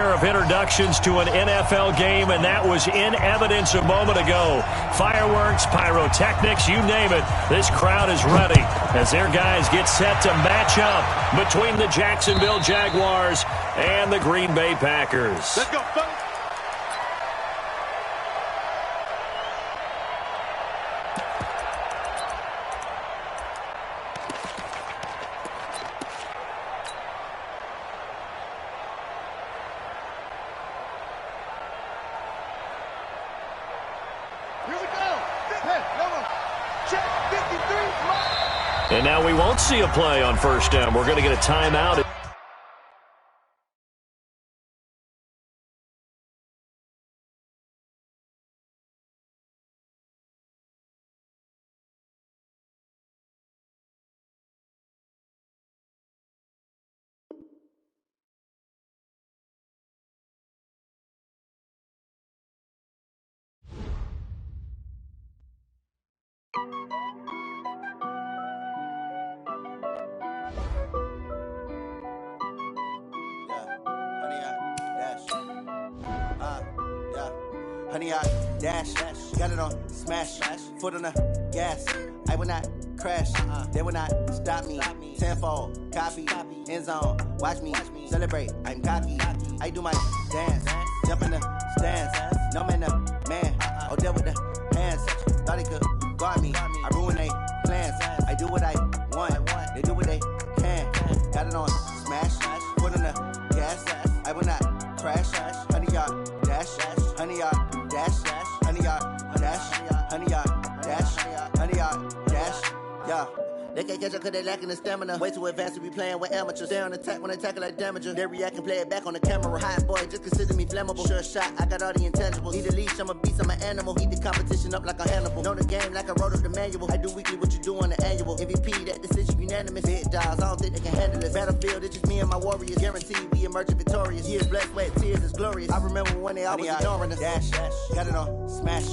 Of introductions to an NFL game, and that was in evidence a moment ago. Fireworks, pyrotechnics, you name it. This crowd is ready as their guys get set to match up between the Jacksonville Jaguars and the Green Bay Packers. Let's go, folks. And now we won't see a play on first down. We're going to get a timeout. Honey, I dash, got it on smash, foot on the gas. I will not crash, they will not stop me. Tenfold, copy, end zone, watch me celebrate. I'm cocky, I do my dance, jump in the stands. No man, the man, oh, deal with the hands. Thought he could guard me, I ruin they plans. I do what I want, they do what they can. Got it on smash, foot on the gas. I will not crash, honey, y'all dash, honey, y'all dash, honey, y'all dash, honey, y'all dash, honey, y'all dash, yeah. They can't catch up cause they lacking the stamina. Way too advanced to be playing with amateurs. Stay on attack when I tackle like damager. They react and play it back on the camera. Hot boy, just consider me flammable. Sure shot, I got all the intangibles. Need a leash, I'm a beast, I'm an animal. Eat the competition up like a Hannibal. Know the game like I wrote up the manual. I do weekly what you do on the annual. MVP, that decision unanimous. Big dogs, I don't think they can handle this. Battlefield, it's just me and my warriors. Guaranteed we emerging victorious. Years, blood, sweat, tears, is glorious. I remember when they always ignoring us. Dash, got it on smash,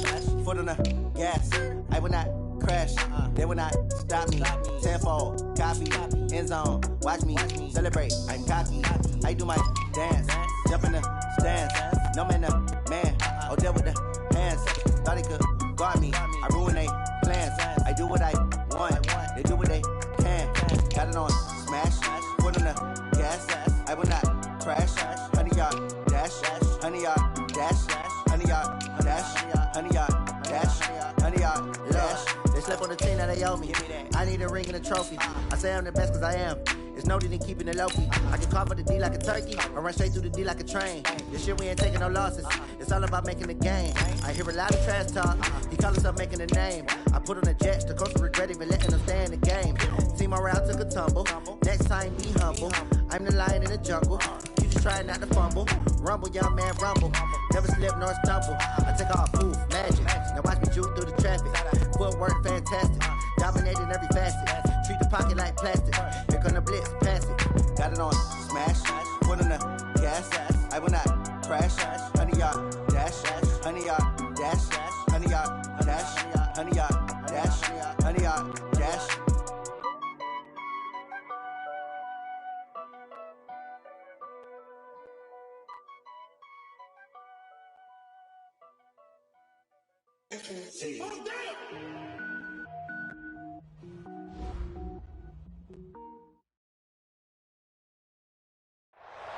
foot on the gas. I will not crash, they will not stop me. Tenfold, copy, end zone, watch me celebrate. I'm cocky, I do my dance, jump in the stands. No man, the man, oh, deal with the hands. Thought he could guard me, I ruin they plans. I do what I want, they do what they can. Got it on smash, foot on the gas. I will not crash, honey, y'all dash, honey, y'all dash, honey, y'all dash, honey, y'all dash, honey, y'all dash. They slept on the team that they owe me. I need a ring and a trophy. I say I'm the best cause I am. It's no need in keeping it low-key. I can carve for the D like a turkey, or run straight through the D like a train. This shit we ain't taking no losses. It's all about making the game. I hear a lot of trash talk. He call himself making a name. I put on the Jets, the coach will regret even letting them stay in the game. Team around took a tumble. Next time be humble. I'm the lion in the jungle. You just try not to fumble. Rumble, young man, rumble. Never slip nor stumble. I take off, move, magic. Now watch me juke through the traffic. Footwork fantastic. Dominating every facet. Treat the pocket like plastic. Here come the blitz, pass it. Got it on smash, foot on the gas. I will not crash. Honey, y'all dash, honey, y'all dash, honey, y'all dash, honey, y'all dash, honey, y'all dash.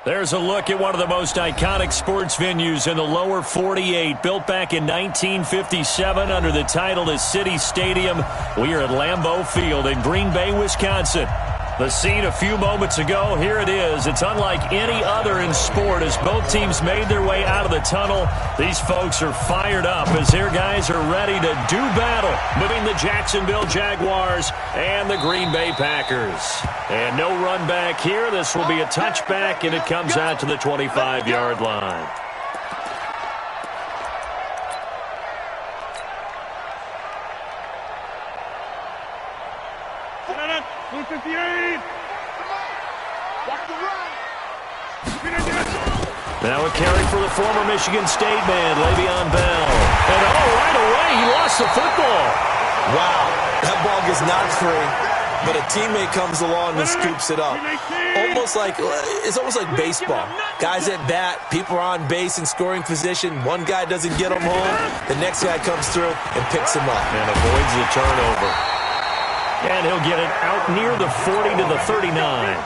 There's a look at one of the most iconic sports venues in the lower 48. Built back in 1957 under the title of City Stadium. We are at Lambeau Field in Green Bay, Wisconsin. The scene a few moments ago, here it is. It's unlike any other in sport as both teams made their way out of the tunnel. These folks are fired up as their guys are ready to do battle between the Jacksonville Jaguars and the Green Bay Packers. And no run back here. This will be a touchback, and it comes out to the 25-yard line. Now a carry for the former Michigan State man, Le'Veon Bell. And right away, he lost the football. Wow, that ball gets knocked free, but a teammate comes along and scoops it up. Almost almost like baseball. Guys at bat, people are on base in scoring position. One guy doesn't get them home. The next guy comes through and picks him up. And avoids the turnover. And he'll get it out near the 40 to the 39.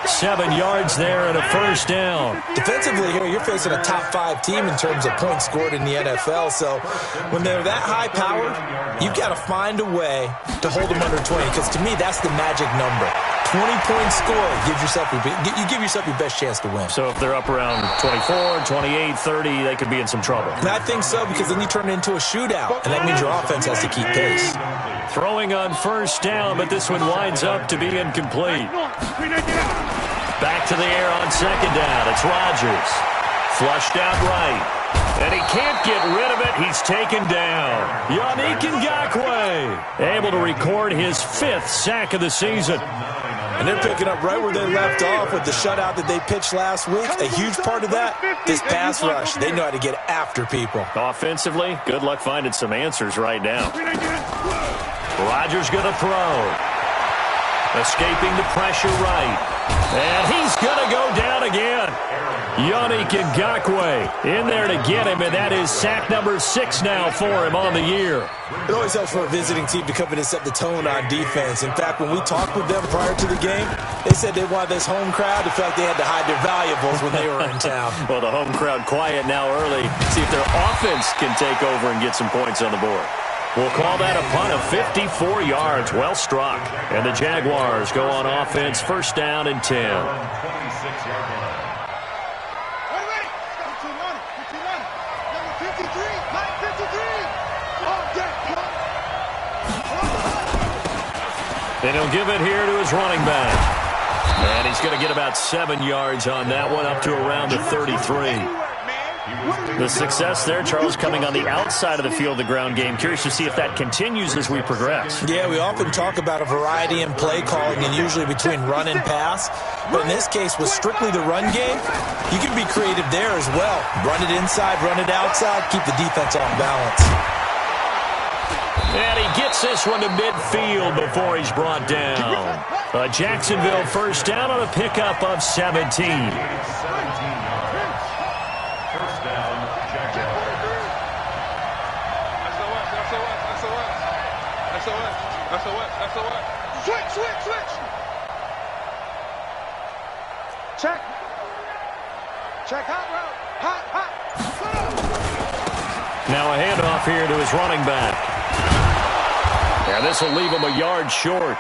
7 yards there and a first down. Defensively here, you're facing a top 5 team in terms of points scored in the NFL. So when they're that high-powered, you've got to find a way to hold them under 20. Because to me, that's the magic number. 20 points scored, you give yourself your best chance to win. So if they're up around 24, 28, 30, they could be in some trouble. And I think so, because then you turn it into a shootout, and that means your offense has to keep pace. Throwing on first down, but this one winds up to be incomplete. Back to the air on second down. It's Rodgers. Flushed out right. And he can't get rid of it. He's taken down. Yannick Ngakoue able to record his 5th sack of the season. And they're picking up right where they left off with the shutout that they pitched last week. A huge part of that, this pass rush. They know how to get after people. Offensively, good luck finding some answers right now. Rodgers going to throw. Escaping the pressure right. And he's going to go down again. Yannick Ngakoue in there to get him, and that is sack number 6 now for him on the year. It always helps for a visiting team to come in and set the tone on defense. In fact, when we talked with them prior to the game, they said they wanted this home crowd to feel like they had to hide their valuables when they were in town. Well, the home crowd quiet now early. See if their offense can take over and get some points on the board. We'll call that a punt of 54 yards. Well struck. And the Jaguars go on offense, first down and 10. And he'll give it here to his running back. And he's going to get about 7 yards on that one, up to around the 33. The success there, Charles, coming on the outside of the field, the ground game. Curious to see if that continues as we progress. Yeah, we often talk about a variety in play calling and usually between run and pass. But in this case, with strictly the run game, you can be creative there as well. Run it inside, run it outside, keep the defense off balance. And he gets this one to midfield before he's brought down. A Jacksonville first down on a pickup of 17. Switch. Check. Hot route. Hot. Now a handoff here to his running back. And this will leave him a yard short.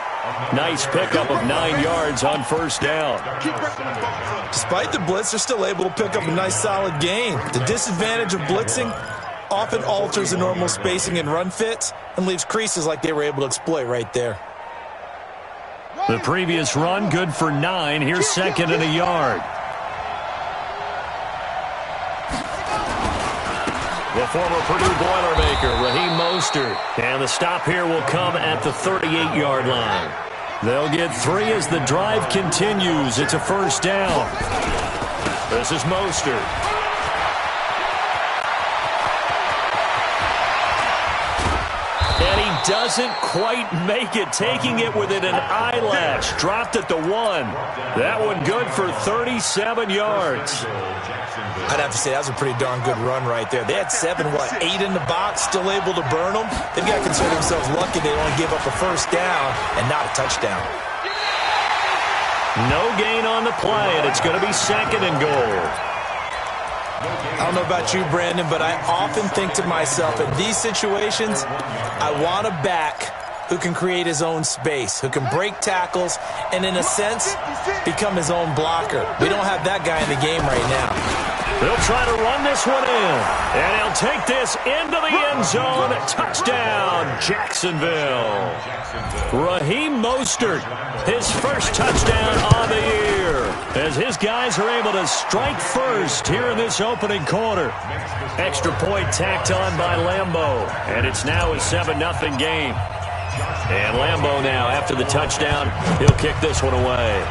Nice pickup of 9 yards on first down. Despite the blitz, they're still able to pick up a nice solid gain. The disadvantage of blitzing often alters the normal spacing and run fits and leaves creases like they were able to exploit right there. The previous run, good for 9. Here's second and a yard. The former Purdue Boilermaker, Raheem Mostert. And the stop here will come at the 38-yard line. They'll get 3 as the drive continues. It's a first down. This is Mostert. And he doesn't quite make it, taking it within an eyelash. Dropped at the 1. That one good for 37 yards. I'd have to say that was a pretty darn good run right there. They had 8 in the box, still able to burn them. They've got to consider themselves lucky they only gave up a first down and not a touchdown. No gain on the play, and it's going to be second and goal. I don't know about you, Brandon, but I often think to myself, in these situations, I want a back who can create his own space, who can break tackles, and in a sense, become his own blocker. We don't have that guy in the game right now. They'll try to run this one in, and he'll take this into the end zone. Touchdown, Jacksonville. Raheem Mostert, his first touchdown on the year, as his guys are able to strike first here in this opening quarter. Extra point tacked on by Lambeau, and it's now a 7-0 game. And Lambeau now, after the touchdown, he'll kick this one away.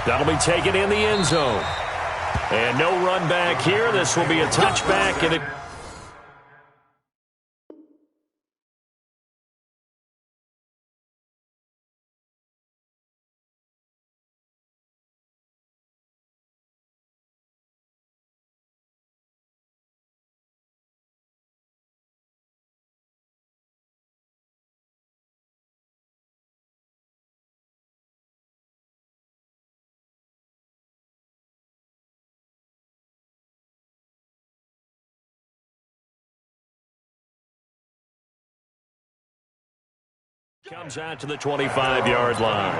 That'll be taken in the end zone. And no run back here. This will be a touchback, and it Comes out to the 25-yard line.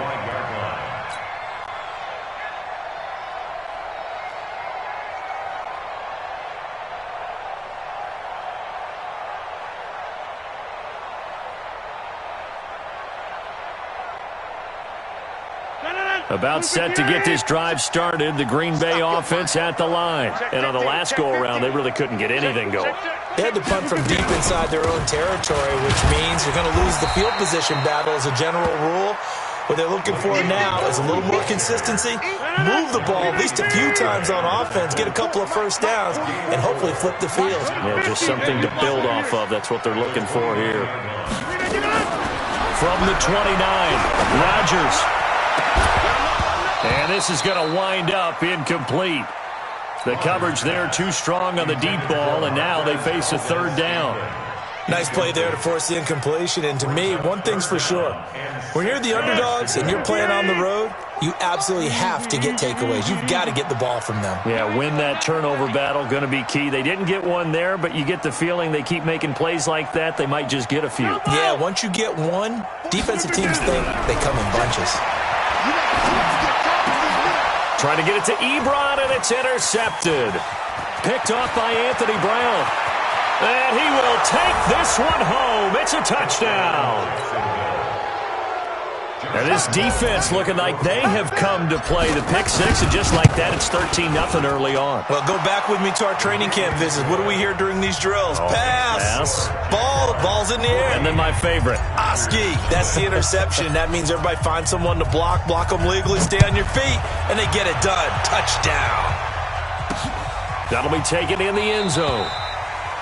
About set to get this drive started, the Green Bay offense at the line. And on the last go-around, they really couldn't get anything going. They had to punt from deep inside their own territory, which means you're going to lose the field position battle as a general rule. What they're looking for now is a little more consistency, move the ball at least a few times on offense, get a couple of first downs, and hopefully flip the field. Yeah, just something to build off of. That's what they're looking for here. From the 29, Rodgers. And this is going to wind up incomplete. The coverage there too strong on the deep ball, and now they face a third down. Nice play there to force the incompletion. And to me, one thing's for sure. When you're the underdogs and you're playing on the road, you absolutely have to get takeaways. You've got to get the ball from them. Yeah, win that turnover battle, going to be key. They didn't get one there, but you get the feeling they keep making plays like that, they might just get a few. Yeah, once you get one, defensive teams think they come in bunches. Trying to get it to Ebron, and it's intercepted. Picked off by Anthony Brown. And he will take this one home. It's a touchdown. And this defense looking like they have come to play. The pick six, and just like that, it's 13-0 early on. Well, go back with me to our training camp visit. What do we hear during these drills? Pass. Ball's in the air. And then my favorite. Oski. That's the interception. That means everybody finds someone to block them legally, stay on your feet, and they get it done. Touchdown. That'll be taken in the end zone.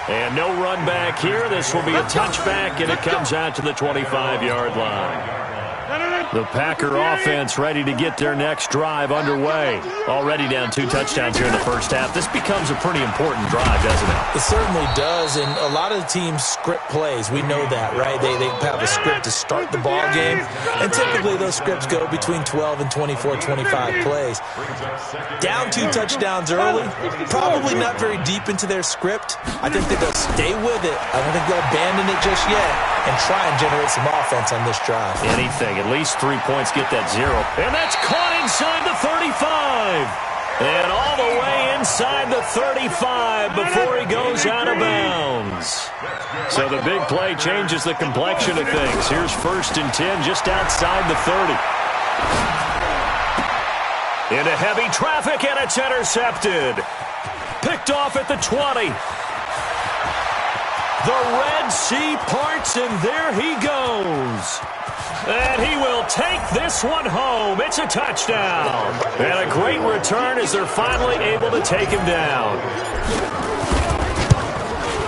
And no run back here. This will be a touchback, and it comes out to the 25-yard line. The Packer offense ready to get their next drive underway. Already down 2 touchdowns here in the first half. This becomes a pretty important drive, doesn't it? It certainly does, and a lot of the teams script plays. We know that, right? They have a script to start the ball game, and typically those scripts go between 12 and 24, 25 plays. Down 2 touchdowns early, probably not very deep into their script. I think that they'll stay with it. I don't think they'll abandon it just yet and try and generate some offense on this drive. Anything, at least 3 points, get that 0. And that's caught inside the 35. And all the way inside the 35 before he goes out of bounds. So the big play changes the complexion of things. Here's 1st and 10 just outside the 30. Into heavy traffic, and it's intercepted. Picked off at the 20. The Red Sea parts, and there he goes. And he will take this one home. It's a touchdown. And a great return as they're finally able to take him down.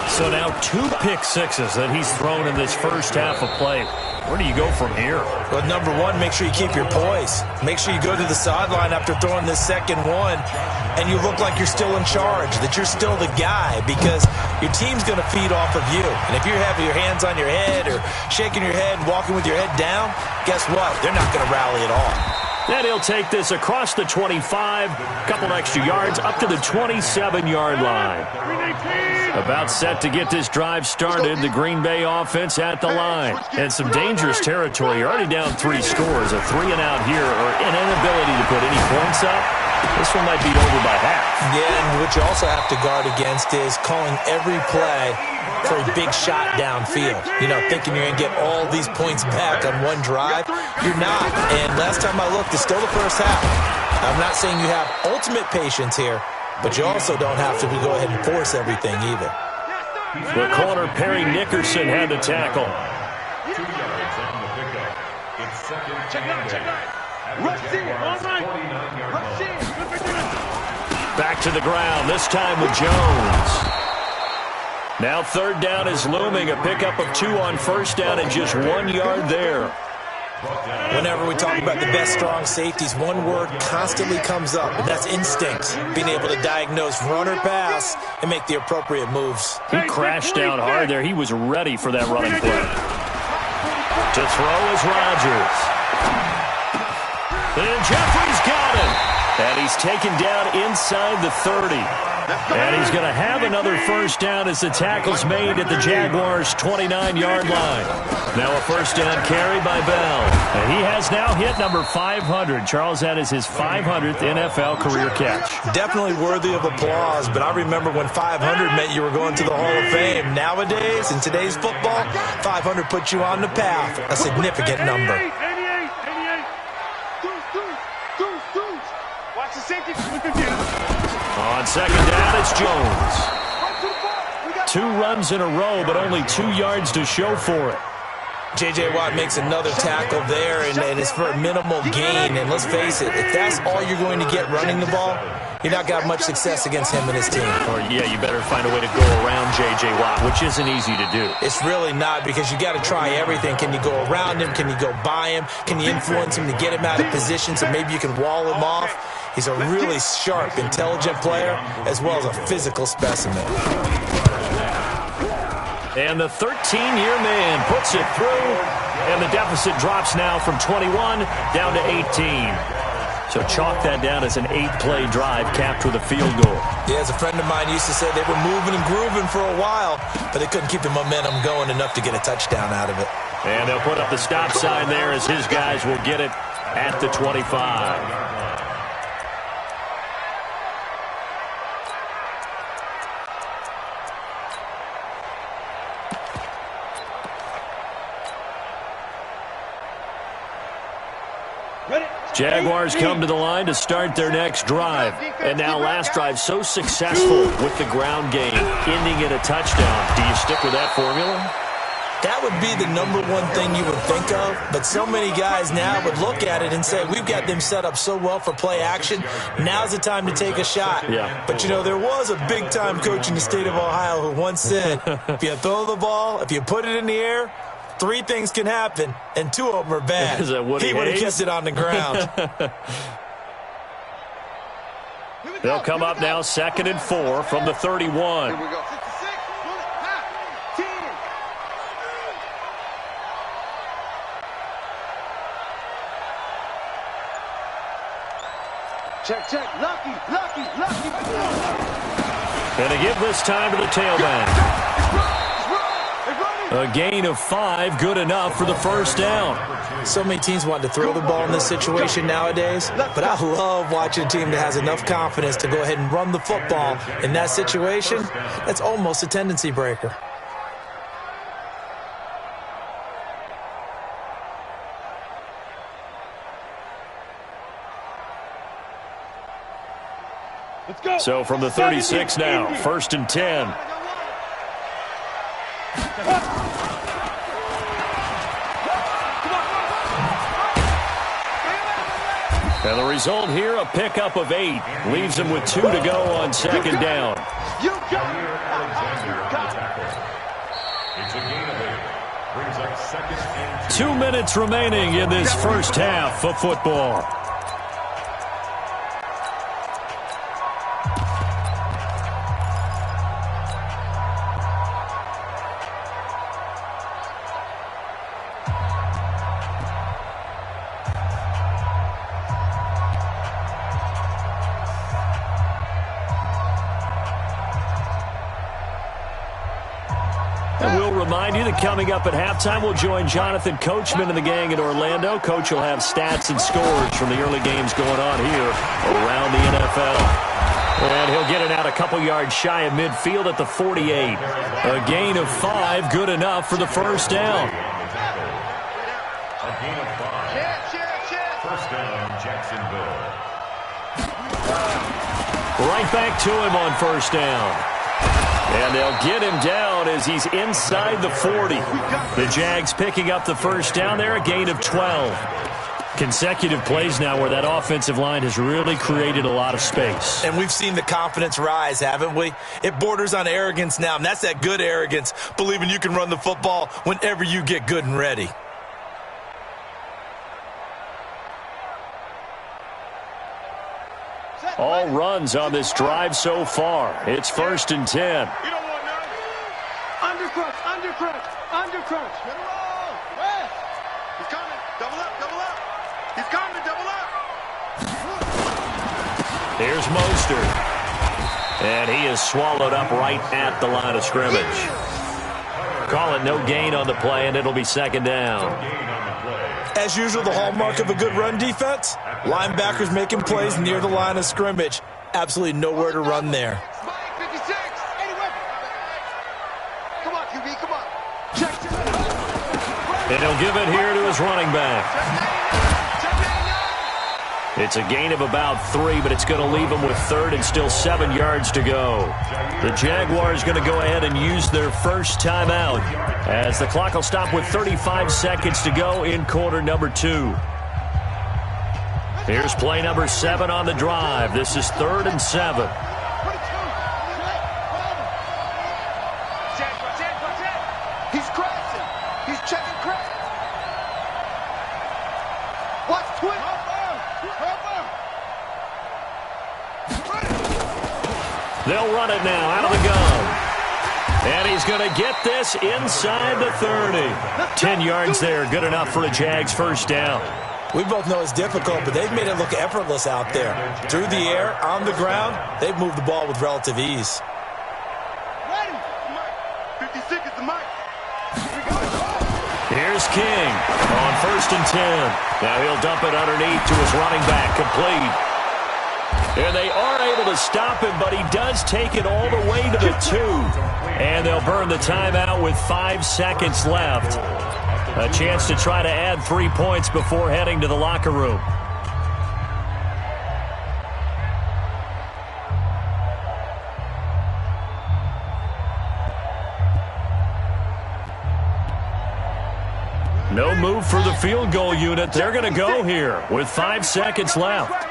So now 2 pick sixes that he's thrown in this first half of play. Where do you go from here? Well, number one, make sure you keep your poise. Make sure you go to the sideline after throwing this second one, and you look like you're still in charge, that you're still the guy, because your team's going to feed off of you. And if you're having your hands on your head or shaking your head, walking with your head down, guess what? They're not going to rally at all. And he'll take this across the 25, couple extra yards, up to the 27-yard line. About set to get this drive started, the Green Bay offense at the line. And some dangerous territory. You're already down 3 scores, a 3-and-out here, or an inability to put any points up. This one might beat over by half. Yeah, and what you also have to guard against is calling every play for a big shot downfield. You know, thinking you're going to get all these points back on one drive. You're not. And last time I looked, it's still the first half. I'm not saying you have ultimate patience here, but you also don't have to go ahead and force everything either. The corner, Perry Nickerson, had the tackle. 2 yards on the pickup. It's second. Check it out. Rush in, all right. Rush in. Back to the ground, this time with Jones. Now 3rd down is looming, a pickup of 2 on 1st down and just 1 yard there. Whenever we talk about the best strong safeties, one word constantly comes up, and that's instinct. Being able to diagnose run or pass and make the appropriate moves. He crashed down hard there. He was ready for that running play. To throw is Rodgers. And Jeffrey's got him. And he's taken down inside the 30. And he's going to have another first down as the tackle's made at the Jaguars' 29-yard line. Now a first down carry by Bell. And he has now hit number 500. Charles, that is his 500th NFL career catch. Definitely worthy of applause, but I remember when 500 meant you were going to the Hall of Fame. Nowadays, in today's football, 500 puts you on the path, a significant number. Watch the safety. On second down, it's Jones. 2 runs in a row, but only 2 yards to show for it. J.J. Watt makes another tackle there, and it's for a minimal gain. And let's face it, if that's all you're going to get running the ball, you're not got much success against him and his team. Or, yeah, you better find a way to go around J.J. Watt, which isn't easy to do. It's really not, because you got to try everything. Can you go around him? Can you go by him? Can you influence him to get him out of position so maybe you can wall him off? He's a really sharp, intelligent player, as well as a physical specimen. And the 13-year man puts it through, and the deficit drops now from 21 down to 18. So chalk that down as an 8-play drive capped with a field goal. Yeah, as a friend of mine used to say, they were moving and grooving for a while, but they couldn't keep the momentum going enough to get a touchdown out of it. And they'll put up the stop sign there as his guys will get it at the 25. Jaguars come to the line to start their next drive. And now last drive so successful with the ground game, ending in a touchdown. Do you stick with that formula? That would be the number one thing you would think of, but so many guys now would look at it and say, we've got them set up so well for play action, now's the time to take a shot. Yeah. But, you know, there was a big-time coach in the state of Ohio who once said, if you throw the ball, if you put it in the air, 3 things can happen, and 2 of them are bad. Is that he would have kept it on the ground. They'll come up now 2nd and 4 from the 31. Here we go. 10. Check. Lucky. And they give this time to the tailback. A gain of 5, good enough for the first down. So many teams want to throw the ball in this situation nowadays, but I love watching a team that has enough confidence to go ahead and run the football. In that situation, that's almost a tendency breaker. So from the 36 now, 1st and 10. And the result here, a pickup of 8. Leaves them with 2 to go on 2nd down. You got it. It's a gain of 8. Brings up 2nd and 2 minutes remaining in this first half of football. Remind you that coming up at halftime, we'll join Jonathan Coachman and the gang in Orlando. Coach will have stats and scores from the early games going on here around the NFL. And he'll get it out a couple yards shy of midfield at the 48. A gain of 5, good enough for the first down. A gain of 5. First down, Jacksonville. Right back to him on first down. And they'll get him down as he's inside the 40. The Jags picking up the first down there, a gain of 12. Consecutive plays now where that offensive line has really created a lot of space. And we've seen the confidence rise, haven't we? It borders on arrogance now, and that's that good arrogance, believing you can run the football whenever you get good and ready. All runs on this drive so far. It's 1st and 10. You don't want none. Undercrunch. Hit him all. West. He's coming. Double up. He's coming. Double up. Here's Mostert. And he is swallowed up right at the line of scrimmage. Call it no gain on the play, and it'll be second down. As usual, the hallmark of a good run defense, linebackers making plays near the line of scrimmage. Absolutely nowhere to run there. And he'll give it here to his running back. It's a gain of about 3, but it's going to leave him with third and still 7 yards to go. The Jaguars going to go ahead and use their first timeout as the clock will stop with 35 seconds to go in quarter number 2. Here's play number 7 on the drive. This is 3rd and 7. He's crashing. He's checking crash. Watch twist. They'll run it now out of the gun. And he's going to get this inside the 30. 10 yards there, good enough for a Jags first down. We both know it's difficult, but they've made it look effortless out there. Through the air, on the ground, they've moved the ball with relative ease. Ready. 50 seconds to Mike. Here's King on 1st and 10. Now he'll dump it underneath to his running back, complete. And they are able to stop him, but he does take it all the way to the 2. And they'll burn the timeout with 5 seconds left. A chance to try to add 3 points before heading to the locker room. No move for the field goal unit. They're going to go here with 5 seconds left.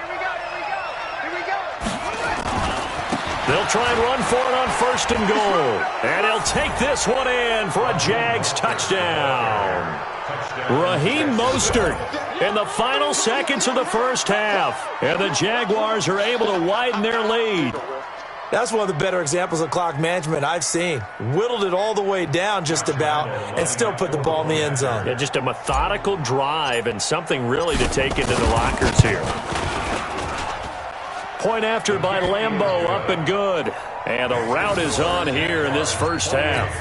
They'll try and run for it on 1st and goal. And he'll take this one in for a Jags touchdown. Raheem Mostert in the final seconds of the first half. And the Jaguars are able to widen their lead. That's one of the better examples of clock management I've seen. Whittled it all the way down just about and still put the ball in the end zone. Yeah, just a methodical drive and something really to take into the lockers here. Point after by Lambeau, up and good. And a rout is on here in this first half.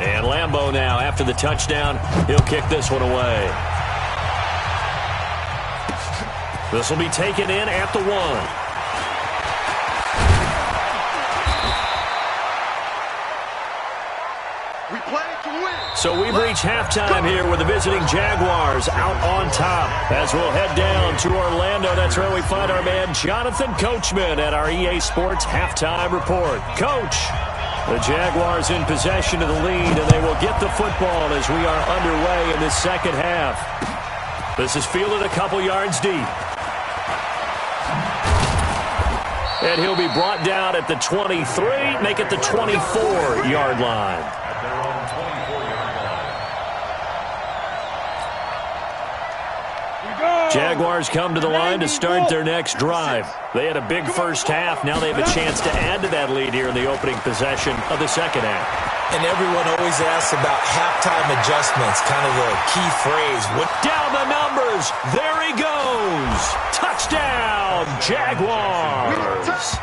And Lambeau now, after the touchdown, he'll kick this one away. This will be taken in at the 1. So we've reached halftime here with the visiting Jaguars out on top. As we'll head down to Orlando, that's where we find our man Jonathan Coachman at our EA Sports Halftime Report. Coach, the Jaguars in possession of the lead, and they will get the football as we are underway in this second half. This is fielded a couple yards deep. And he'll be brought down at the 23, make it the 24-yard line. Jaguars come to the line to start their next drive. They had a big first half. Now they have a chance to add to that lead here in the opening possession of the second half. And everyone always asks about halftime adjustments, kind of the key phrase. Down the numbers. There he goes. Touchdown, Jaguars.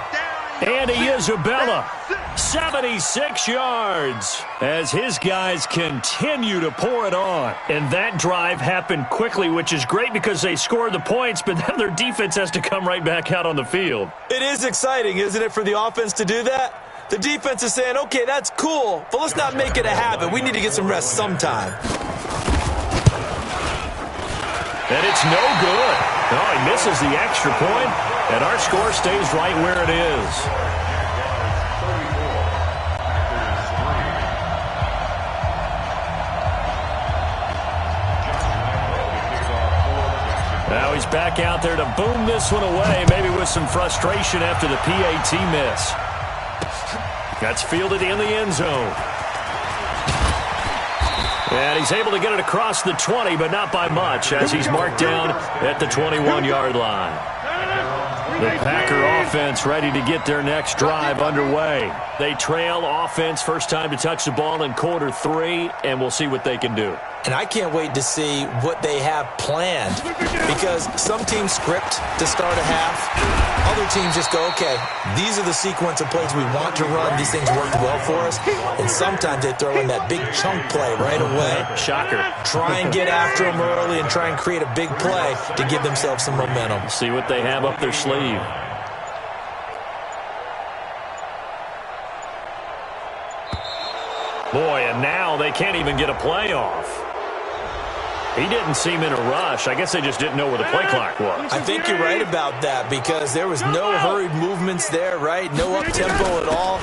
Andy Isabella, 76 yards, as his guys continue to pour it on. And that drive happened quickly, which is great because they scored the points, but then their defense has to come right back out on the field. It is exciting, isn't it, for the offense to do that? The defense is saying, okay, that's cool, but let's not make it a habit. We need to get some rest sometime. And it's no good. No, he misses the extra point, and our score stays right where it is. Now he's back out there to boom this one away, maybe with some frustration after the PAT miss. That's fielded in the end zone. And he's able to get it across the 20, but not by much, as he's marked down at the 21-yard line. The Packer offense ready to get their next drive underway. They trail offense, first time to touch the ball in quarter 3, and we'll see what they can do. And I can't wait to see what they have planned, because some teams script to start a half. Other teams just go, okay, these are the sequence of plays we want to run. These things worked well for us. And sometimes they throw in that big chunk play right away. Shocker. Try and get after them early and try and create a big play to give themselves some momentum. See what they have up their sleeve. Boy, and now they can't even get a play off. He didn't seem in a rush. I guess they just didn't know where the play clock was. I think you're right about that, because there was no hurried movements there, right? No up-tempo at all.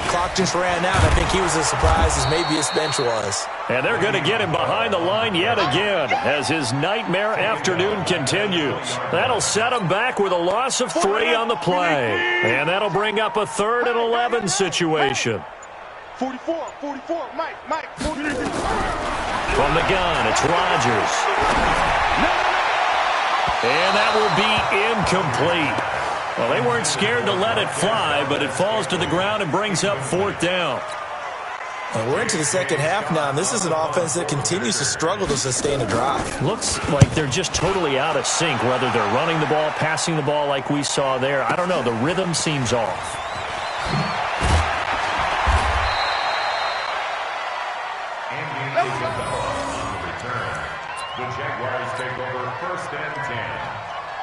Clock just ran out. I think he was as surprised as maybe his bench was. And they're going to get him behind the line yet again as his nightmare afternoon continues. That'll set him back with a loss of 3 on the play. And that'll bring up a 3rd and 11 situation. 44, Mike, 43. From the gun, it's Rodgers. And that will be incomplete. Well, they weren't scared to let it fly, but it falls to the ground and brings up 4th down. And we're into the second half now, and this is an offense that continues to struggle to sustain a drive. Looks like they're just totally out of sync, whether they're running the ball, passing the ball like we saw there. I don't know. The rhythm seems off. The Jaguars take over 1st and 10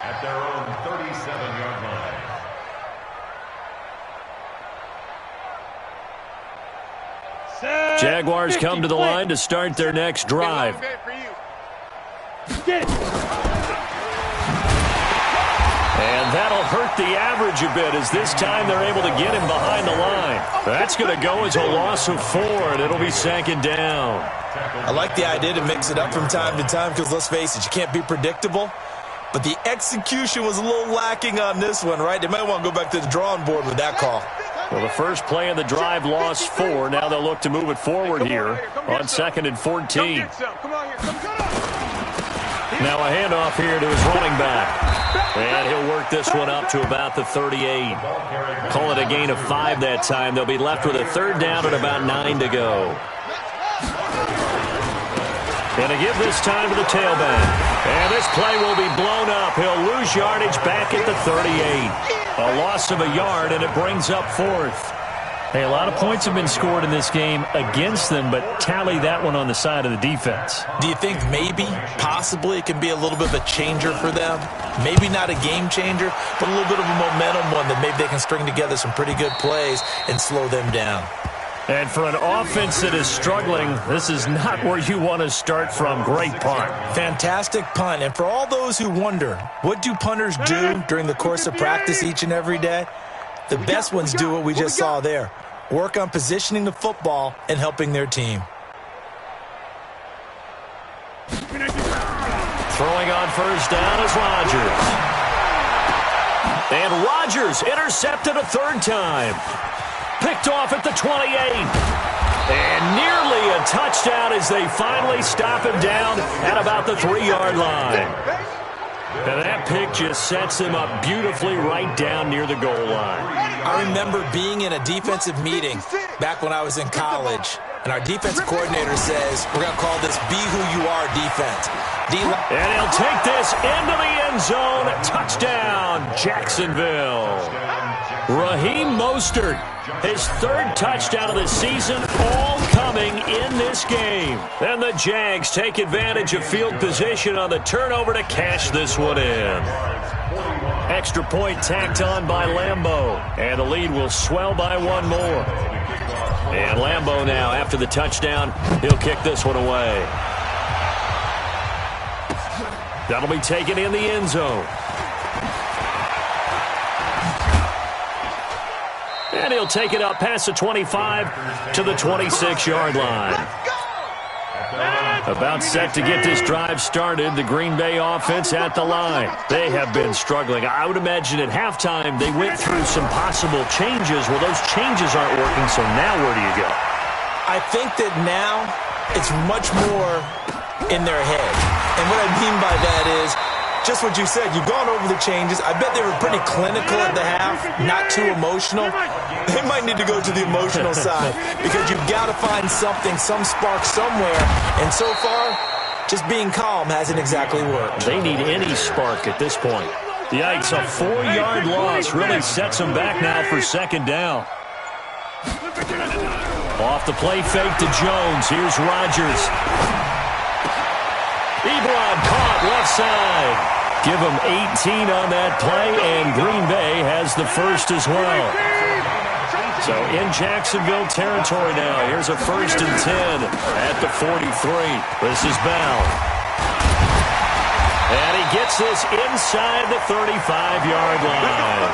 at their own 37-yard line. Jaguars come to the line to start their next drive. And that'll hurt the average a bit, as this time they're able to get him behind the line. That's going to go as a loss of 4, and it'll be 2nd down. I like the idea to mix it up from time to time, because let's face it, you can't be predictable. But the execution was a little lacking on this one, right? They might want to go back to the drawing board with that call. Well, the first play of the drive lost 4. Now they'll look to move it forward here on 2nd and 14. Now a handoff here to his running back. And he'll work this one up to about the 38. Call it a gain of 5 that time. They'll be left with a 3rd down and about 9 to go. Going to give this time to the tailback. And this play will be blown up. He'll lose yardage back at the 38. A loss of a yard, and it brings up 4th. Hey, a lot of points have been scored in this game against them, but tally that one on the side of the defense. Do you think maybe, possibly, it can be a little bit of a changer for them? Maybe not a game changer, but a little bit of a momentum one that maybe they can string together some pretty good plays and slow them down. And for an offense that is struggling, this is not where you want to start from. Great punt. Fantastic punt. And for all those who wonder, what do punters do during the course of practice each and every day? The best ones do what we just saw there. Work on positioning the football and helping their team. Throwing on 1st down is Rodgers. And Rodgers intercepted a 3rd time. Picked off at the 28. And nearly a touchdown as they finally stop him down at about the 3-yard line. And that pick just sets him up beautifully right down near the goal line. I remember being in a defensive meeting back when I was in college, and our defensive coordinator says, we're going to call this Be Who You Are defense. And he'll take this into the end zone. Touchdown, Jacksonville. Raheem Mostert, his 3rd touchdown of the season, all coming in this game. And the Jags take advantage of field position on the turnover to cash this one in. Extra point tacked on by Lambeau. And the lead will swell by 1 more. And Lambeau now, after the touchdown, he'll kick this one away. That'll be taken in the end zone. And he'll take it up past the 25 to the 26-yard line. About set to get this drive started, the Green Bay offense at the line. They have been struggling. I would imagine at halftime they went through some possible changes. Well, those changes aren't working, so now where do you go? I think that now it's much more in their head. And what I mean by that is just what you said. You've gone over the changes. I bet they were pretty clinical at the half, not too emotional. They might need to go to the emotional side because you've got to find something, some spark somewhere. And so far, just being calm hasn't exactly worked. They need any spark at this point. Yikes, a 4-yard loss really sets them back now for second down. Off the play fake to Jones. Here's Rodgers. Ebron caught left side. Give him 18 on that play, and Green Bay has the first as well. So in Jacksonville territory now. Here's a 1st and 10 at the 43. This is Bell. And he gets this inside the 35-yard line.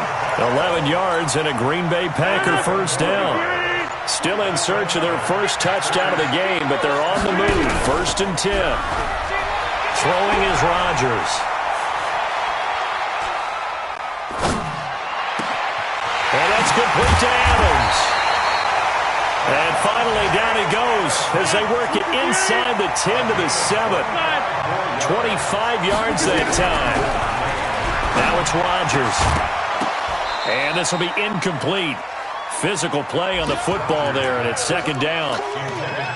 11 yards and a Green Bay Packer first down. Still in search of their first touchdown of the game, but they're on the move. 1st and 10. Throwing is Rodgers. And that's complete to Adams. And finally down he goes as they work it inside the 10 to the 7. 25 yards that time. Now it's Rodgers. And this will be incomplete. Physical play on the football there, and it's second down.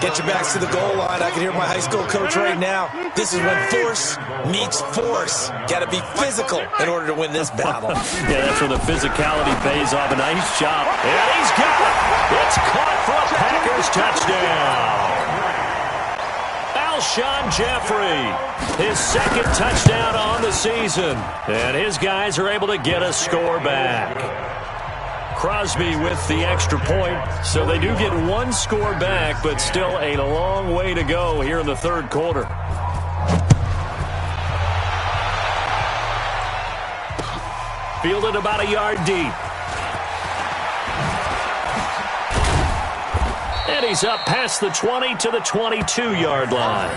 Get your backs to the goal line. I can hear my high school coach right now. This is when force meets force. Got to be physical in order to win this battle. Yeah, that's where the physicality pays off. A nice job. And he's got it. It's caught for a Packers touchdown. Alshon Jeffrey, his second touchdown on the season. And his guys are able to get a score back. Crosby with the extra point, so they do get one score back, but still a long way to go here in the third quarter. Fielded about a yard deep. And he's up past the 20 to the 22-yard line.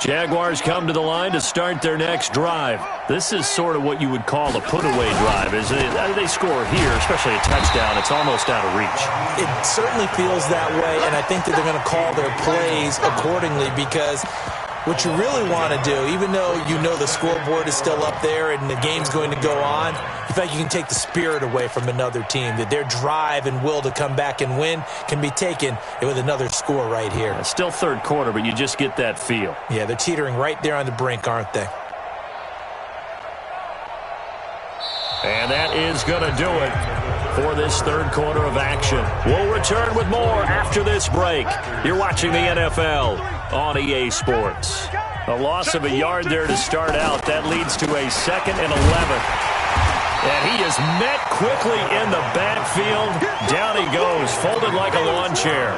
Jaguars come to the line to start their next drive. This is sort of what you would call a put-away drive. Is they score here, especially a touchdown, it's almost out of reach. It certainly feels that way, and I think that they're going to call their plays accordingly because what you really want to do, even though you know the scoreboard is still up there and the game's going to go on, in fact, you can take the spirit away from another team, that their drive and will to come back and win can be taken with another score right here. It's still third quarter, but you just get that feel. Yeah, they're teetering right there on the brink, aren't they? And that is going to do it for this third quarter of action. We'll return with more after this break. You're watching the NFL on EA Sports. A loss of a yard there to start out. That leads to a 2nd and 11. And he is met quickly in the backfield. Down he goes, folded like a lawn chair.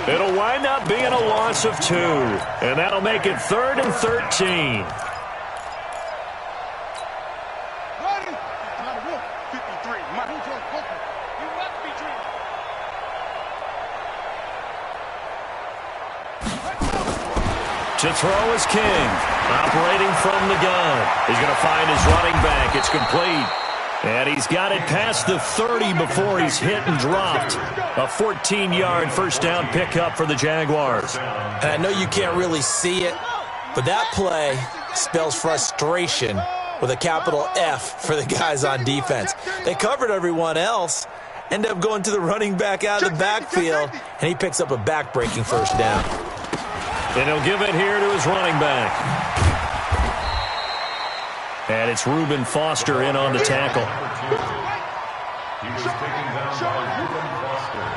It'll wind up being a loss of 2. And that'll make it 3rd and 13. To throw is King, operating from the gun. He's going to find his running back. It's complete. And he's got it past the 30 before he's hit and dropped. A 14-yard first down pickup for the Jaguars. And I know you can't really see it, but that play spells frustration with a capital F for the guys on defense. They covered everyone else, ended up going to the running back out of the backfield, and he picks up a back-breaking first down. And he'll give it here to his running back. And it's Reuben Foster in on the tackle. He was taken down by Reuben Foster.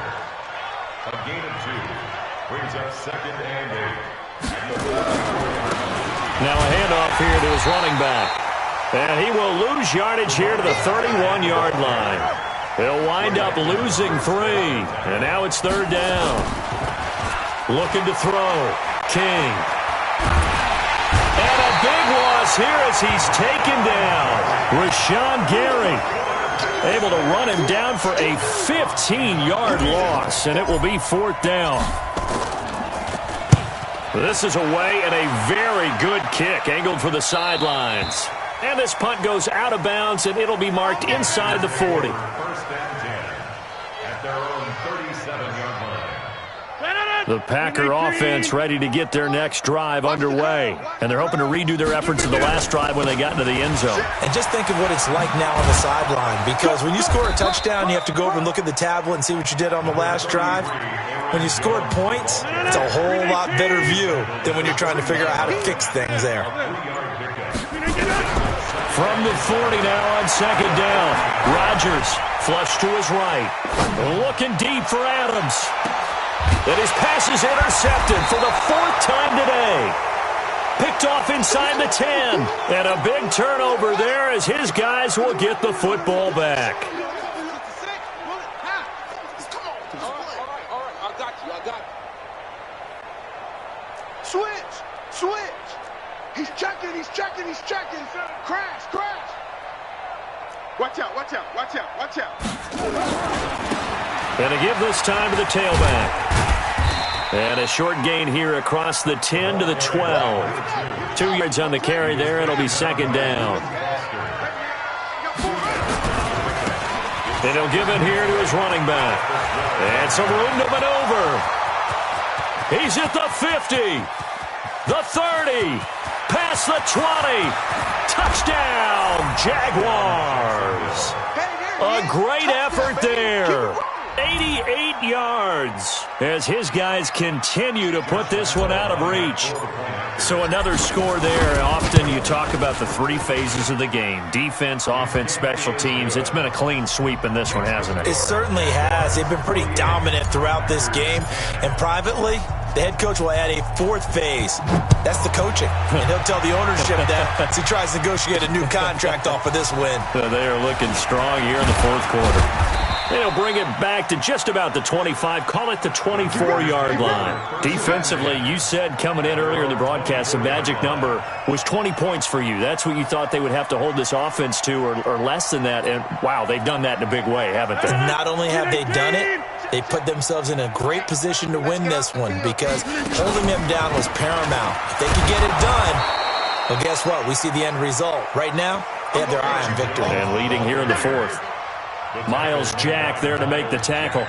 A gain of 2 brings up 2nd and 8. Now a handoff here to his running back. And he will lose yardage here to the 31-yard line. He'll wind up losing 3. And now it's 3rd down. Looking to throw. King. And a big loss here as he's taken down. Rashawn Gary able to run him down for a 15-yard loss, and it will be 4th down. This is away and a very good kick angled for the sidelines. And this punt goes out of bounds, and it'll be marked inside the 40. 1st and 10 at their own 37-yard line. The Packer offense ready to get their next drive underway. And they're hoping to redo their efforts in the last drive when they got into the end zone. And just think of what it's like now on the sideline. Because when you score a touchdown, you have to go over and look at the tablet and see what you did on the last drive. When you scored points, it's a whole lot better view than when you're trying to figure out how to fix things there. From the 40 now on second down. Rodgers flush to his right. Looking deep for Adams. And his pass is intercepted for the 4th time today. Picked off inside the 10. And a big turnover there as his guys will get the football back. Switch. He's checking. Crash. Watch out. And a give this time to the tailback. And a short gain here across the 10 to the 12. 2 yards on the carry there. It'll be second down. And he'll give it here to his running back. And some room to maneuver. He's at the 50. The 30. Past the 20. Touchdown, Jaguars. A great effort there. 88 yards as his guys continue to put this one out of reach. So another score there. Often you talk about the 3 phases of the game. Defense, offense, special teams. It's been a clean sweep in this one, hasn't it? It certainly has. They've been pretty dominant throughout this game. And privately, the head coach will add a 4th phase. That's the coaching. And he'll tell the ownership that as he tries to negotiate a new contract off of this win. They are looking strong here in the 4th quarter. They'll bring it back to just about the 25, call it the 24-yard line. Defensively, you said coming in earlier in the broadcast, the magic number was 20 points for you. That's what you thought they would have to hold this offense to or less than that. And, wow, they've done that in a big way, haven't they? And not only have they done it, they put themselves in a great position to win this one because holding them down was paramount. If they could get it done, well, guess what? We see the end result. Right now, they have their eye on victory. And leading here in the 4th. Miles Jack there to make the tackle.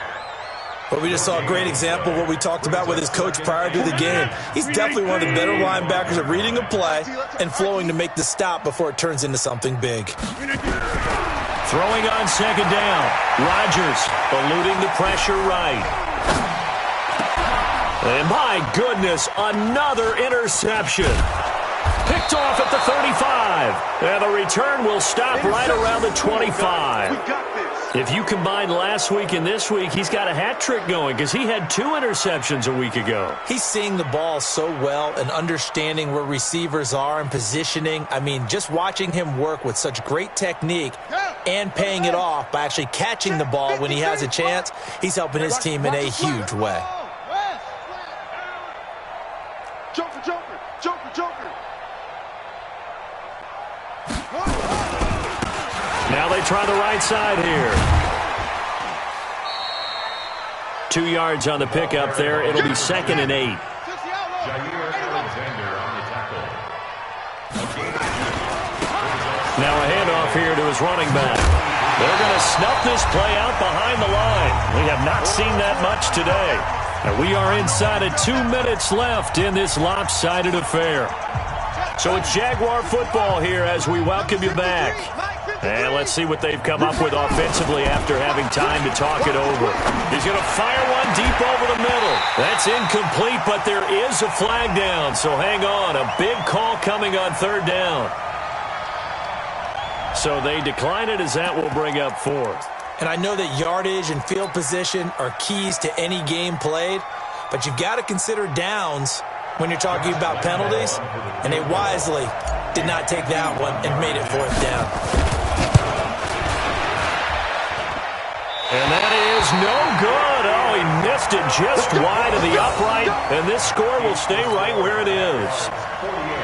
But we just saw a great example of what we talked about with his coach prior to the game. He's definitely one of the better linebackers at reading a play and flowing to make the stop before it turns into something big. Throwing on second down. Rodgers eluding the pressure right. And my goodness, another interception. Picked off at the 35. And the return will stop right around the 25. If you combine last week and this week, he's got a hat trick going because he had 2 interceptions a week ago. He's seeing the ball so well and understanding where receivers are and positioning. I mean, just watching him work with such great technique and paying it off by actually catching the ball when he has a chance, he's helping his team in a huge way. Joker. Now they try the right side here. 2 yards on the pickup there. It'll be second and 8. J.HUNTER on the tackle. Now a handoff here to his running back. They're going to snuff this play out behind the line. We have not seen that much today. And we are inside of 2 minutes left in this lopsided affair. So it's Jaguar football here as we welcome you back. And let's see what they've come up with offensively after having time to talk it over. He's going to fire one deep over the middle. That's incomplete, but there is a flag down. So hang on. A big call coming on 3rd down. So they decline it as that will bring up 4th. And I know that yardage and field position are keys to any game played, but you've got to consider downs when you're talking about penalties, and they wisely did not take that one and made it 4th down. And that is no good. Oh, he missed it just wide of the upright, and this score will stay right where it is.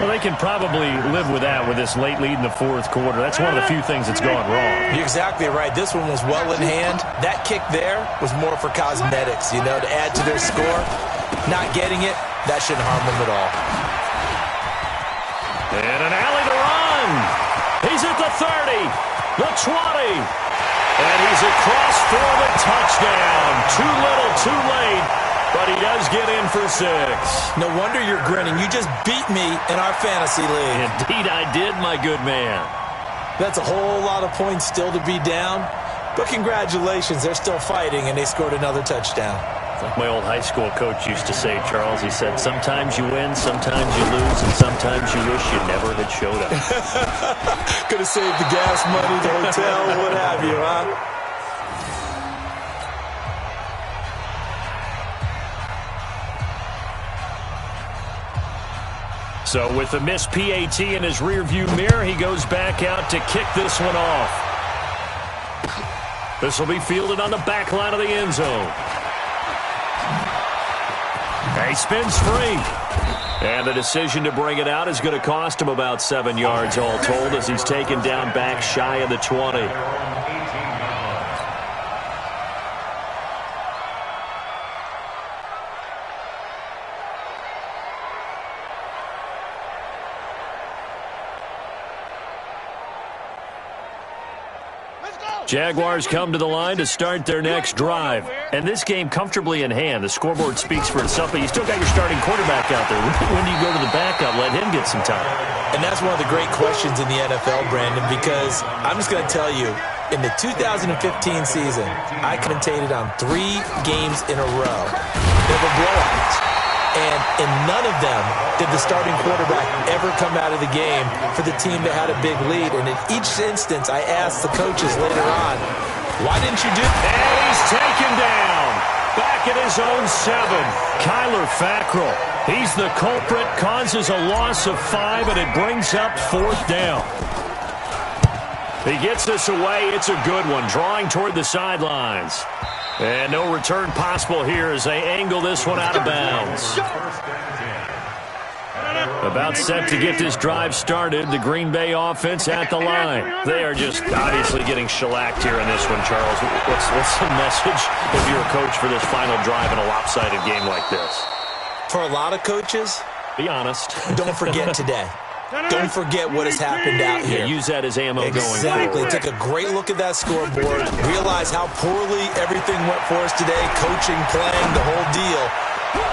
Well, they can probably live with that with this late lead in the 4th quarter. That's one of the few things that's gone wrong. You're exactly right. This one was well in hand. That kick there was more for cosmetics, to add to their score. Not getting it, that shouldn't harm them at all. And an alley to run. He's at the 30, the 20. And he's across for the touchdown. Too little, too late. but he does get in for 6. No wonder you're grinning. You just beat me in our fantasy league. Indeed I did, my good man. That's a whole lot of points still to be down. But congratulations, they're still fighting, and they scored another touchdown. Like my old high school coach used to say, Charles, he said, sometimes you win, sometimes you lose, and sometimes you wish you never had showed up. Could have saved the gas money, the hotel, what have you, huh? So with the missed PAT in his rearview mirror, he goes back out to kick this one off. This will be fielded on the back line of the end zone. He spins free. And the decision to bring it out is going to cost him about 7 yards all told as he's taken down back shy of the 20. Jaguars come to the line to start their next drive. And this game comfortably in hand. The scoreboard speaks for itself, but you still got your starting quarterback out there. When do you go to the backup? Let him get some time. And that's one of the great questions in the NFL, Brandon, because I'm just going to tell you, in the 2015 season, I commentated on 3 games in a row. They were blowouts. And in none of them did the starting quarterback ever come out of the game for the team that had a big lead. And in each instance, I asked the coaches later on, why didn't you do that? And he's taken down. Back at his own 7. Kyler Fackrell. He's the culprit, causes a loss of 5, and it brings up 4th down. He gets this away. It's a good one, drawing toward the sidelines. And no return possible here as they angle this one out of bounds. About set to get this drive started, the Green Bay offense at the line. They are just obviously getting shellacked here in this one, Charles. What's the message if you're a coach for this final drive in a lopsided game like this? For a lot of coaches, be honest. Don't forget today. Don't forget what has happened out here. Yeah, use that as ammo going forward. Exactly. Take a great look at that scoreboard. Realize how poorly everything went for us today. Coaching, playing, the whole deal.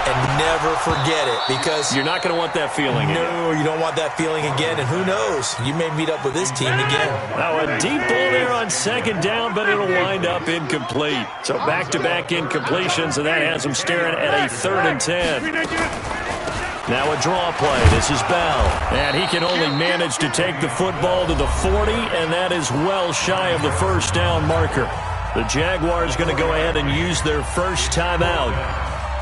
And never forget it, because you're not going to want that feeling again. No, you don't want that feeling again. And who knows? You may meet up with this team again. Now a deep ball there on 2nd down, but it'll wind up incomplete. So back-to-back incompletions, and that has him staring at a 3rd and 10. Now a draw play. This is Bell. And he can only manage to take the football to the 40, and that is well shy of the 1st down marker. The Jaguars going to go ahead and use their first timeout.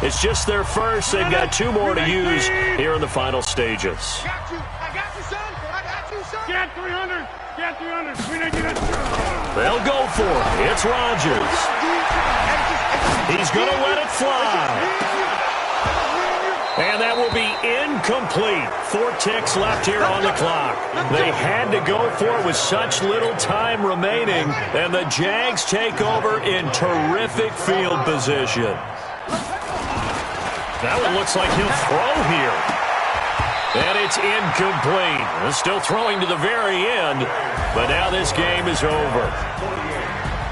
It's just their first. They've got 2 more to use here in the final stages. I got you, son. I got you, son. Get 300. Get 300. They'll go for it. It's Rodgers. He's going to let it fly. And that will be incomplete. 4 ticks left here on the clock. They had to go for it with such little time remaining, and the Jags take over in terrific field position. That one looks like he'll throw here. And it's incomplete. Still throwing to the very end, but now this game is over.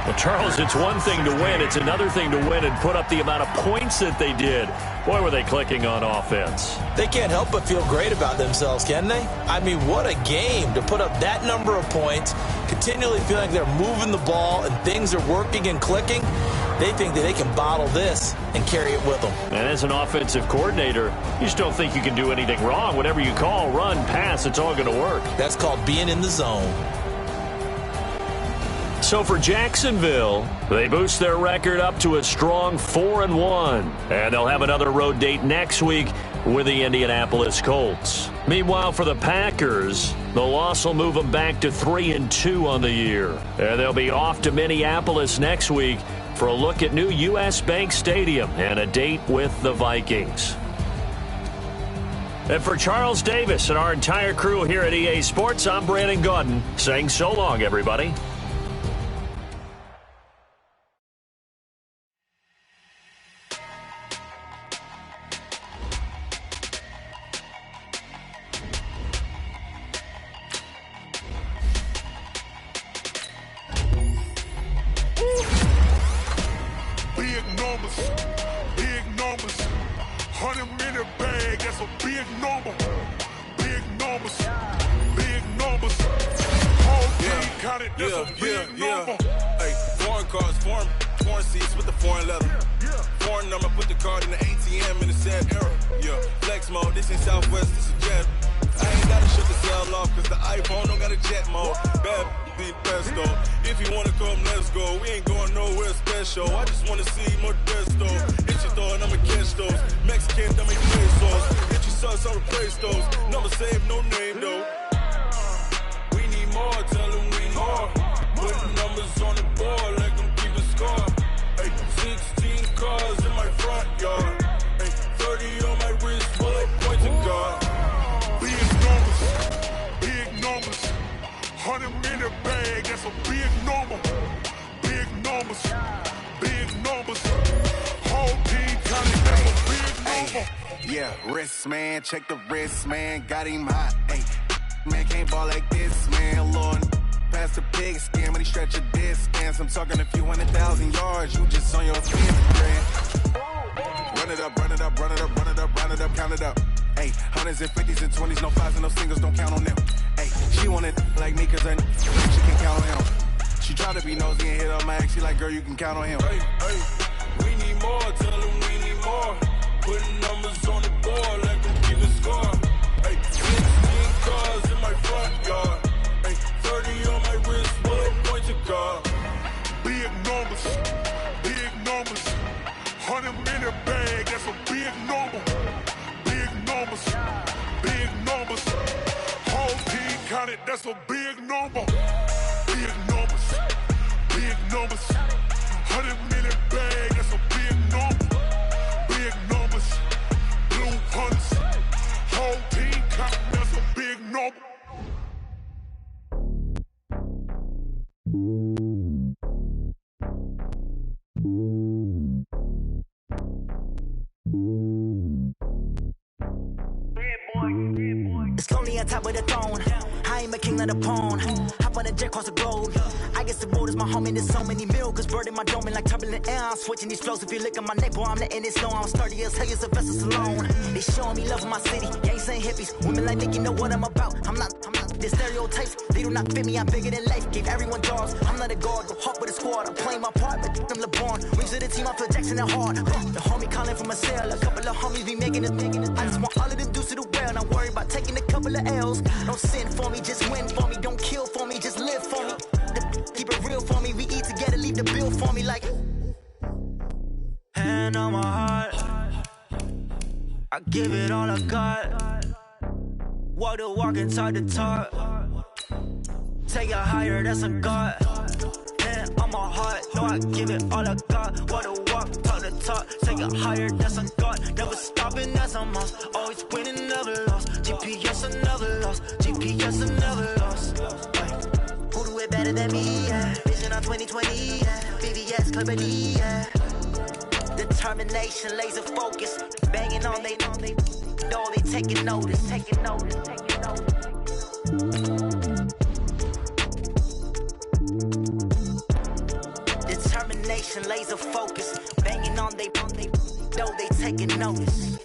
Well, Charles, it's one thing to win. It's another thing to win and put up the amount of points that they did. Boy, were they clicking on offense. They can't help but feel great about themselves, can they? I mean, what a game to put up that number of points, continually feeling like they're moving the ball and things are working and clicking. They think that they can bottle this and carry it with them. And as an offensive coordinator, you just don't think you can do anything wrong. Whatever you call, run, pass, it's all going to work. That's called being in the zone. So for Jacksonville, they boost their record up to a strong 4-1. And they'll have another road date next week with the Indianapolis Colts. Meanwhile, for the Packers, the loss will move them back to 3-2 on the year. And they'll be off to Minneapolis next week for a look at new U.S. Bank Stadium and a date with the Vikings. And for Charles Davis and our entire crew here at EA Sports, I'm Brandon Gaudin saying so long, everybody. Big numbers. that's a big number. Big numbers, big numbers. Whole team counted, that's a big number. Hey, foreign cars, foreign seats with the foreign leather. Foreign number, put the card in the ATM in the sad era. Yeah, flex mode, this ain't Southwest, this is jet. I ain't gotta shut the cell off, cause the iPhone don't got a jet mode. Bad be best though. If you wanna come, let's go. We ain't going nowhere special. I just wanna see more Modesto. Hit your throw and I'ma catch those. Mexican, don't make pesos. Hit your sauce, I'll replace those. Number save, no name though. We need more, tell them we need more. Putting numbers on the board, like them keep a score. Hey, 16 cars in my front yard. Hey, 30 on my wrist, bullet points and guard. Big numbers, big numbers. 100 minute bag, that's a big number. Big numbers, big numbers. Whole team counted, that's a big number. Yeah, wrist man, check the wrist man, got him hot. Ay, man can't ball like this, man. Lord, past the pig skin, but he stretch a distance. I'm talking a few 100,000 yards, you just on your fifth grand. Run it up, run it up, run it up, run it up, run it up, count it up. Hey, hundreds and 50s and 20s, no fives and no singles, don't count on them. Hey, she want it like me cause she can count on him. She try to be nosy and hit on my ex, she like, girl, you can count on him. Hey, we need more, tell them we need more. Putting numbers on the board, let them keep a score. Hey, 16 cars in my front yard. Hey, 30 on my wrist, bullet points a guard. Big numbers, big numbers. 100 minute bag, that's a big number. Big numbers, big numbers. Whole team counted, that's a big number. Big numbers, big numbers. 100 minute bag, that's a big number. Big numbers, blue hunts. Whole team counted, that's a big number. It's lonely on top of the throne. I ain't a king, not a pawn. Hop on a jet across the globe. I guess the world is my home and there's so many miracles burning my dome and like turbulent air. I'm switching these flows. If you look at my neck, boy, I'm letting it slow. I'm sturdy as hell, as a vessel alone. They showing me love in my city. Gangs saying hippies. Women like Nick, you know what I'm about. I'm not the stereotypes. They do not fit me. I'm bigger than life. Gave everyone jobs. I'm not a guard. Go hop with a squad. I'm playing my part, but I'm LeBron. Rings to the team. I feel Jackson and hard. The homie calling from a cell. A couple of homies be making it. I just want all of them dudes to do well. Not worry about taking a couple of L's. Don't sin for me, just win for me. Don't kill for me, just live for me. Keep it real for me. We eat together, leave the bill for me like. Hand on my heart, I give it all I got. Walk the walk and talk the talk. Take it higher, that's a God. Hand on my heart, no, I give it all I got. Walk the walk, talk the talk. Take it higher, that's a God. Never stopping, that's a must. Always winning, never lost. GPS, I never lost. GPS, I never lost. Who do it better than me? Yeah. Vision on 2020. Yeah. BBS, Clarity. Yeah. Determination, laser focus. Banging on they know they taking notice. Taking notice. Taking notice. Determination, laser focus. Banging on they know they taking notice.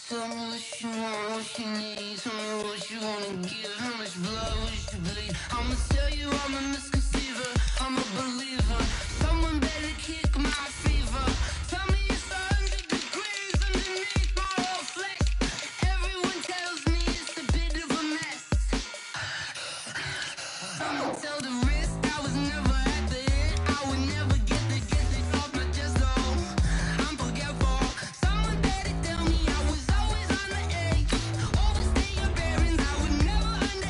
Tell me what you want, what you need. Tell me what you wanna give. How much blood would you bleed? I'ma tell you I'm a misconceiver. I'm a believer. Someone better kick my fever. Tell me it's 100 degrees underneath my old flesh. Everyone tells me it's a bit of a mess. I'ma tell the risk I was never at the end. I would never get it off my chest though. I'm forgetful. Someone better tell me I was always on the edge. Overstay your bearings, I would never underestimate.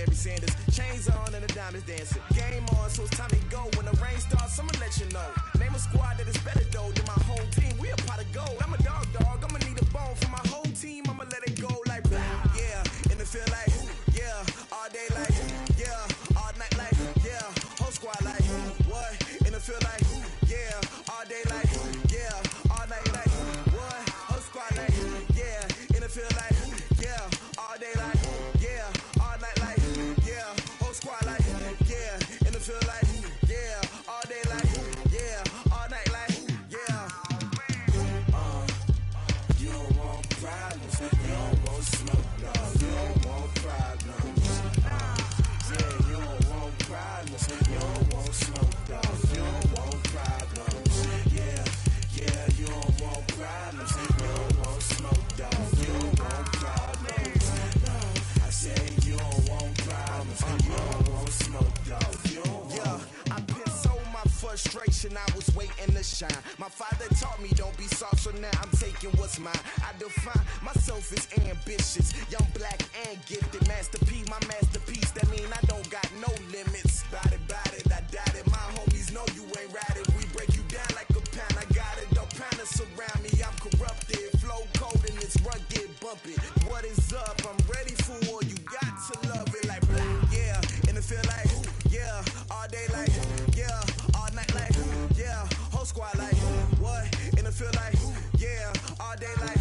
Barry Sanders. Chains on and the diamonds dancing. Game on, so it's time to go. When the rain starts, I'ma let you know. Name a squad that is better though than my whole team. We a pot of gold. I'm a dog. I'ma need a bone for my whole team. I'ma let it go like yeah. In the field like yeah. All day like yeah. All night like yeah. Whole squad like what? In the field like yeah. All day like yeah. All night like what? Whole squad like yeah. In the field like yeah. All day like yeah. All night like yeah. Whole squad like yeah. In the field like yeah. All day like yeah. All night like yeah. You don't want problems. You don't want smoke. No. You don't want problems. Yeah, you don't want problems. You don't want smoke. No. You don't want problems. Yeah, you don't want problems. You don't want smoke. No. You don't want problems. No. I said you don't want problems. You don't want smoke. No. You don't want. I pissed so my frustration. I was waiting to shine. My father taught me don't be soft, so now I'm taking what's mine. I define myself as ambitious, young, black, and gifted. Master P, my masterpiece. That mean I don't got no limits. Bout it, I doubt it. My homies know you ain't ratted. We break you down like a pound. I got it, don't pound us around me. I'm corrupted, flow cold and it's rugged, bump it. What is up? I'm ready for war. You got to love it like yeah. In the field like yeah. All day like yeah. All night like yeah. Whole squad like what? In the field like yeah. All day like